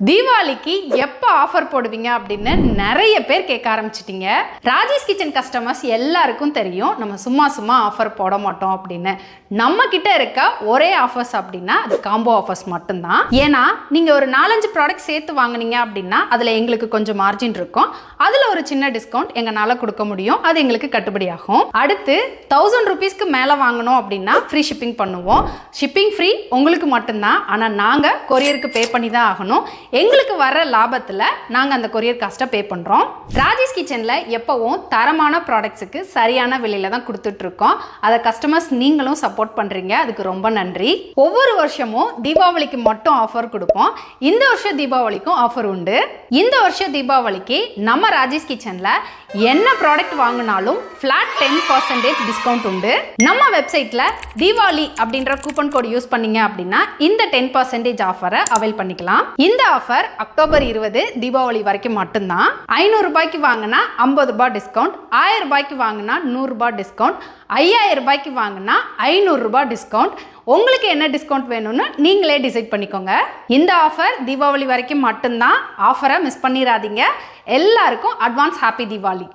தீபாவளிக்கு எப்போ ஆஃபர் போடுவீங்க அப்படின்னு நிறைய பேர் கேட்க ஆரம்பிச்சிட்டிங்க. ராஜேஷ் கிச்சன் கஸ்டமர்ஸ் எல்லாருக்கும் தெரியும் நம்ம சும்மா ஆஃபர் போட மாட்டோம் அப்படின்னு. நம்ம கிட்ட இருக்க ஒரே ஆஃபர்ஸ் அப்படின்னா அது காம்போ ஆஃபர்ஸ் மட்டும்தான். ஏன்னா நீங்கள் ஒரு 4-5 ப்ராடக்ட் சேர்த்து வாங்கினீங்க அப்படின்னா அதில் எங்களுக்கு கொஞ்சம் மார்ஜின் இருக்கும். அதில் ஒரு சின்ன டிஸ்கவுண்ட் எங்களால் கொடுக்க முடியும். அது எங்களுக்கு கட்டுப்படி ஆகும். அடுத்து 1000 ரூபீஸ்க்கு மேலே வாங்கணும் அப்படின்னா ஃப்ரீ ஷிப்பிங் பண்ணுவோம். ஷிப்பிங் ஃப்ரீ உங்களுக்கு மட்டும்தான். ஆனால் நாங்கள் கொரியருக்கு பே பண்ணி தான் ஆகணும். எங்களுக்கு வர லாபத்தில் நாங்கள் அந்த கொரியர் காஸ்ட்டை பே பண்ணுறோம். ராஜேஷ் கிச்சனில் எப்போவும் தரமான ப்ராடக்ட்ஸுக்கு சரியான விலையில் தான் கொடுத்துட்ருக்கோம். அதை கஸ்டமர்ஸ் நீங்களும் சப்போர்ட் பண்ணுறீங்க. அதுக்கு ரொம்ப நன்றி. ஒவ்வொரு வருஷமும் தீபாவளிக்கு மட்டும் ஆஃபர் கொடுப்போம். இந்த வருஷம் தீபாவளிக்கும் ஆஃபர் உண்டு. இந்த வருஷம் தீபாவளிக்கு நம்ம ராஜேஷ் கிச்சனில் என்ன ப்ராடக்ட் வாங்கினாலும் ஃப்ளாட் 10% டிஸ்கவுண்ட் உண்டு. நம்ம வெப்சைட்டில் தீபாவளி அப்படின்ற கூப்பன் கோட் யூஸ் பண்ணீங்க அப்படின்னா இந்த 10% ஆஃபரை அவைல் பண்ணிக்கலாம். இந்த ஆஃபர் அக்டோபர் 20 தீபாவளி வரைக்கும் மட்டும்தான். 500 ரூபாய்க்கு வாங்கினா 50 ரூபாய் டிஸ்கவுண்ட், 1000 ரூபாய்க்கு வாங்கினா 100 ரூபாய் டிஸ்கவுண்ட், 5000 ரூபாய்க்கு வாங்கினா 500 ரூபாய் டிஸ்கவுண்ட். உங்களுக்கு என்ன டிஸ்கவுண்ட் வேணும்னு நீங்களே டிசைட் பண்ணிக்கோங்க. இந்த ஆஃபர் தீபாவளி வரைக்கும் மட்டும்தான். ஆஃபரை மிஸ் பண்ணிடாதீங்க. எல்லாருக்கும் அட்வான்ஸ் ஹாப்பி தீபாவளி.